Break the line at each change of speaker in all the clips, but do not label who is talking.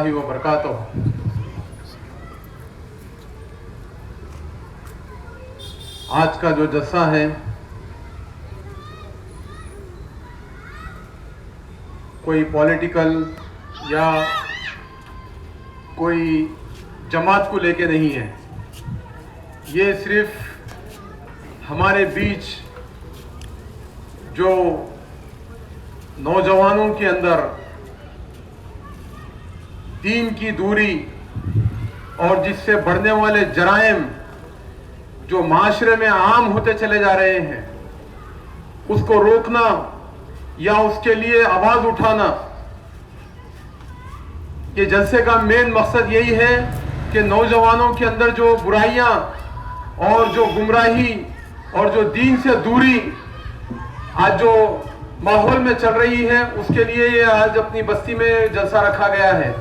وبرکاتہ۔ آج کا جو جلسہ ہے کوئی پولیٹیکل یا کوئی جماعت کو لے کے نہیں ہے، یہ صرف ہمارے بیچ جو نوجوانوں کے اندر دین کی دوری اور جس سے بڑھنے والے جرائم جو معاشرے میں عام ہوتے چلے جا رہے ہیں اس کو روکنا یا اس کے لیے آواز اٹھانا، یہ جلسے کا مین مقصد یہی ہے کہ نوجوانوں کے اندر جو برائیاں اور جو گمراہی اور جو دین سے دوری آج جو ماحول میں چل رہی ہے اس کے لیے یہ آج اپنی بستی میں جلسہ رکھا گیا ہے۔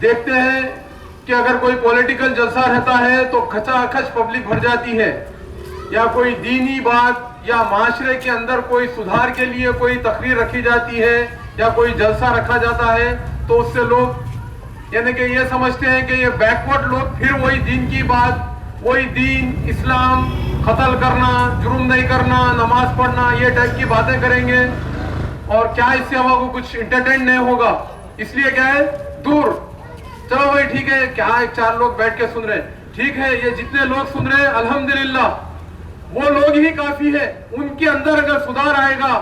دیکھتے ہیں کہ اگر کوئی پولیٹیکل جلسہ رہتا ہے تو کھچا کھچ پبلک بھر جاتی ہے، یا کوئی دینی بات یا معاشرے کے اندر کوئی سدھار کے لیے کوئی تقریر رکھی جاتی ہے یا کوئی جلسہ رکھا جاتا ہے تو اس سے لوگ یعنی کہ یہ سمجھتے ہیں کہ یہ بیکورڈ لوگ پھر وہی دین کی بات، وہی دین، اسلام، قتل کرنا، جرم نہیں کرنا، نماز پڑھنا، یہ ٹائپ کی باتیں کریں گے، اور کیا اس سے ہم کو کچھ انٹرٹین نہیں ہوگا، اس لیے کیا ہے دور۔ چلو بھائی ٹھیک ہے، کیا ایک چار لوگ بیٹھ کے سن رہے ہیں، ٹھیک ہے، یہ جتنے لوگ سن رہے ہیں الحمدللہ وہ لوگ ہی کافی ہے۔ ان کے اندر اگر سدھار آئے گا،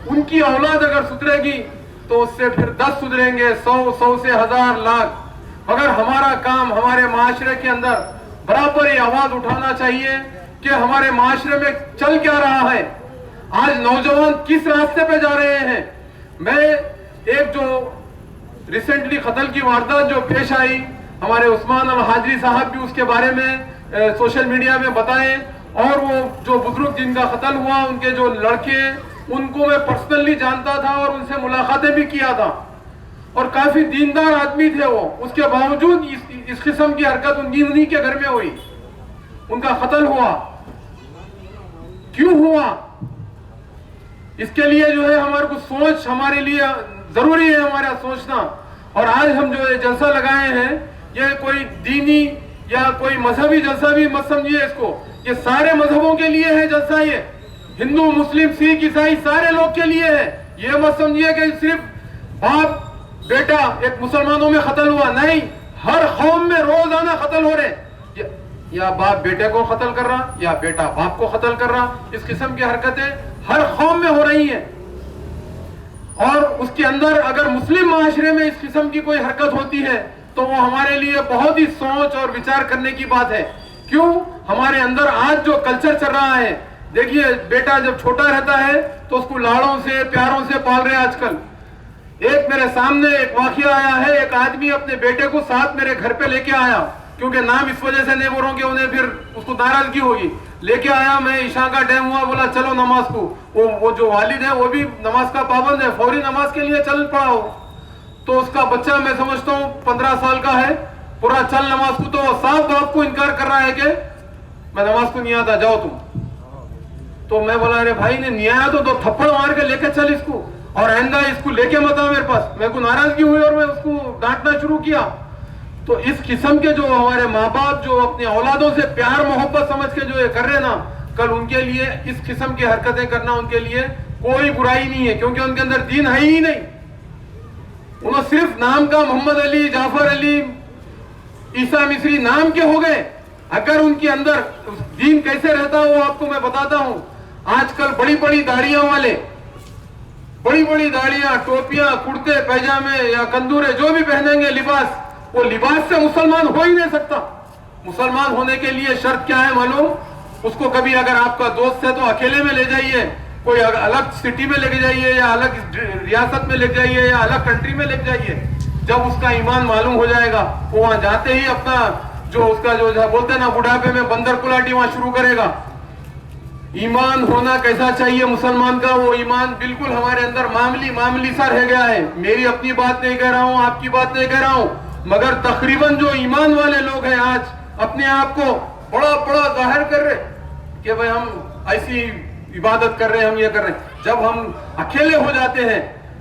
ان کی اولاد اگر سدھرے گی تو اس سے پھر 10 سدھریں گے، 100 سے 1000 لاکھ۔ مگر ہمارا کام ہمارے معاشرے کے اندر برابر یہ آواز اٹھانا چاہیے کہ ہمارے معاشرے میں چل کیا رہا ہے، آج نوجوان کس راستے پہ جا رہے ہیں۔ میں ایک جو ریسنٹلی قتل کی واردات جو پیش آئی، ہمارے عثمان الحاجری صاحب بھی اس کے بارے میں سوشل میڈیا میں بتائیں، اور وہ جو بزرگ جن کا قتل ہوا ان کے جو لڑکے، ان کو میں پرسنلی جانتا تھا اور ان سے ملاقاتیں بھی کیا تھا، اور کافی دیندار آدمی تھے وہ، اس کے باوجود اس قسم کی حرکت انہی کے گھر میں ہوئی، ان کا قتل ہوا۔ کیوں ہوا؟ اس کے لیے جو ہے ہمارے کو سوچ ہمارے لیے ضروری ہے، ہمارا سوچنا۔ اور آج ہم جو جلسہ لگائے ہیں یہ کوئی دینی یا کوئی مذہبی جلسہ بھی مت سمجھیے اس کو، یہ سارے مذہبوں کے لیے ہے جلسہ، یہ ہندو، مسلم، سکھ، عیسائی سارے لوگ کے لیے ہے۔ یہ مت سمجھیے کہ صرف باپ بیٹا ایک مسلمانوں میں قتل ہوا، نہیں، ہر قوم میں روزانہ قتل ہو رہے، یا باپ بیٹے کو قتل کر رہا یا بیٹا باپ کو قتل کر رہا، اس قسم کی حرکتیں ہر قوم میں ہو رہی ہیں۔ اور اس کے اندر اگر مسلم معاشرے میں اس قسم کی کوئی حرکت ہوتی ہے تو وہ ہمارے لیے بہت ہی سوچ اور وچار کرنے کی بات ہے۔ کیوں؟ ہمارے اندر آج جو کلچر چل رہا ہے، دیکھیے بیٹا جب چھوٹا رہتا ہے تو اس کو لاڑوں سے پیاروں سے پال رہے ہیں آج کل۔ ایک میرے سامنے ایک واقعہ آیا ہے، ایک آدمی اپنے بیٹے کو ساتھ میرے گھر پہ لے کے آیا، کیونکہ نام اس وجہ سے نہیں بولوں گے انہیں پھر اس کو ناراضگی ہوگی، لے کے آیا، میں عشاء کا ٹائم ہوا، بولا چلو نماز کو، وہ جو والد ہے وہ بھی نماز کا پابند ہے، فوری نماز کے لیے چل پڑا ہو، تو اس کا بچہ میں سمجھتا ہوں 15 سال کا ہے، پورا چل نماز کو، تو صاف باپ کو انکار کر رہا ہے کہ میں نماز کو نہیں آتا، جاؤ تم۔ تو میں بولا ارے بھائی نے نہیں آیا تو 2 تھپڑ مار کے لے کے چل اس کو، اور آئندہ اس کو لے کے مت آ میرے پاس۔ میرے کو ناراضگی ہوئی اور میں اس کو ڈانٹنا شروع کیا۔ تو اس قسم کے جو ہمارے ماں باپ جو اپنے اولادوں سے پیار محبت سمجھ کے جو یہ کر رہے نا، کل ان کے لیے اس قسم کی حرکتیں کرنا ان کے لیے کوئی برائی نہیں ہے، کیونکہ ان کے اندر دین ہے ہی نہیں، انہوں صرف نام کا محمد علی، جعفر علی، عیسیٰ مصری نام کے ہو گئے۔ اگر ان کے اندر دین کیسے رہتا وہ آپ کو میں بتاتا ہوں۔ آج کل بڑی بڑی داڑیاں والے، بڑی بڑی داڑیاں، ٹوپیاں، کرتے پیجامے یا کندورے جو بھی پہنیں گے لباس، وہ لباس سے مسلمان ہو ہی نہیں سکتا۔ مسلمان ہونے کے لیے شرط کیا ہے معلوم؟ اس کو کبھی اگر آپ کا دوست ہے تو اکیلے میں لے جائیے، کوئی الگ سٹی میں لے کے جائیے یا الگ ریاست میں لے جائیے یا الگ کنٹری میں لے کے جائیے، جب اس کا ایمان معلوم ہو جائے گا وہ وہاں جاتے ہی اپنا جو اس کا جو بولتے ہیں نا بڑھاپے میں بندر کلاٹی وہاں شروع کرے گا۔ ایمان ہونا کیسا چاہیے مسلمان کا، وہ ایمان بالکل ہمارے اندر معمولی سا رہ گیا ہے۔ میری اپنی بات نہیں کہہ رہا ہوں، آپ کی بات نہیں کہہ رہا ہوں، مگر تقریباً جو ایمان والے لوگ ہیں آج اپنے آپ کو بڑا ظاہر کر رہے کہ بھئی ہم ایسی عبادت کر رہے ہیں، ہم یہ کر رہے ہیں۔ جب ہم اکیلے ہو جاتے ہیں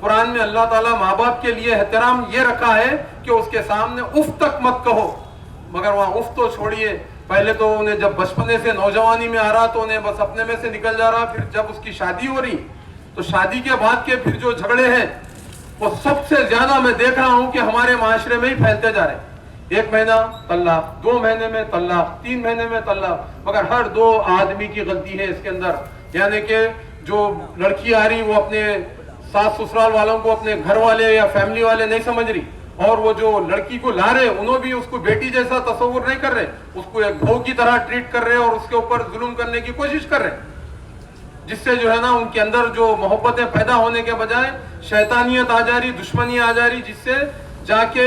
قرآن میں اللہ تعالیٰ ماں باپ کے لیے احترام یہ رکھا ہے کہ اس کے سامنے اف تک مت کہو. مگر وہاں اف تو چھوڑیے, پہلے تو انہیں جب بچپنے سے نوجوانی میں آ رہا تو انہیں بس اپنے میں سے نکل جا رہا, پھر جب اس کی شادی ہو رہی تو شادی کے بعد کے پھر جو جھگڑے ہیں وہ سب سے زیادہ میں دیکھ رہا ہوں کہ ہمارے معاشرے میں ہی پھیلتے جا رہے ہیں. 1 مہینہ طلاق, 2 مہینے میں طلاق, 3 مہینے میں طلاق, مگر ہر 2 آدمی کی غلطی ہے اس کے اندر. یعنی کہ جو لڑکی آ رہی وہ اپنے ساس سسرال والوں کو اپنے گھر والے یا فیملی والے نہیں سمجھ رہی, اور وہ جو لڑکی کو لا رہے انہوں بھی اس کو بیٹی جیسا تصور نہیں کر رہے, اس کو ایک بہو کی طرح ٹریٹ کر رہے اور اس کے اوپر ظلم کرنے کی کوشش کر رہے, جس سے جو ہے نا ان کے اندر جو محبتیں پیدا ہونے کے بجائے شیطانیت آ جا رہی, دشمنی آ جا رہی, جس سے جا کے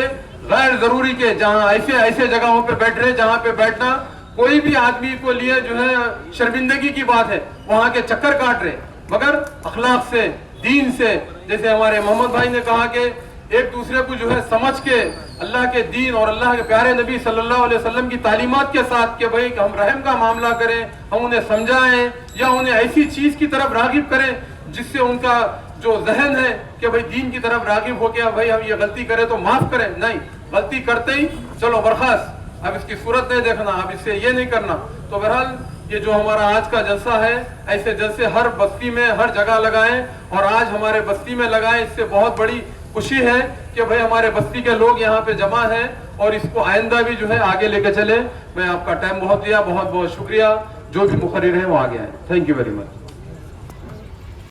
غیر ضروری کے جہاں ایسے جگہوں پہ بیٹھ رہے جہاں پہ بیٹھنا کوئی بھی آدمی کو لیے جو ہے شرمندگی کی بات ہے, وہاں کے چکر کاٹ رہے. مگر اخلاق سے, دین سے, جیسے ہمارے محمد بھائی نے کہا کہ ایک دوسرے کو جو ہے سمجھ کے اللہ کے دین اور اللہ کے پیارے نبی صلی اللہ علیہ وسلم کی تعلیمات کے ساتھ کہ بھئی ہم رحم کا معاملہ کریں, ہم انہیں سمجھائیں یا انہیں ایسی چیز کی طرف راغب کریں جس سے ان کا جو ذہن ہے کہ بھئی دین کی طرف راغب ہو گیا, بھئی ہم یہ غلطی کریں تو معاف کریں. نہیں, غلطی کرتے ہی چلو برخاست, اب اس کی صورت نہیں دیکھنا, اب اس سے یہ نہیں کرنا. تو بہرحال یہ جو ہمارا آج کا جلسہ ہے, ایسے جلسے ہر بستی میں ہر جگہ لگائیں, اور آج ہمارے بستی میں لگائیں. اس سے بہت بڑی خوشی ہے کہ بھئی ہمارے بستی کے لوگ یہاں پہ جمع ہیں, اور اس کو آئندہ بھی جو ہے آگے لے کے چلے. میں آپ کا ٹائم بہت لیا, بہت بہت شکریہ. جو بھی مقرر ہیں وہ آگے آئیں. Thank you very much.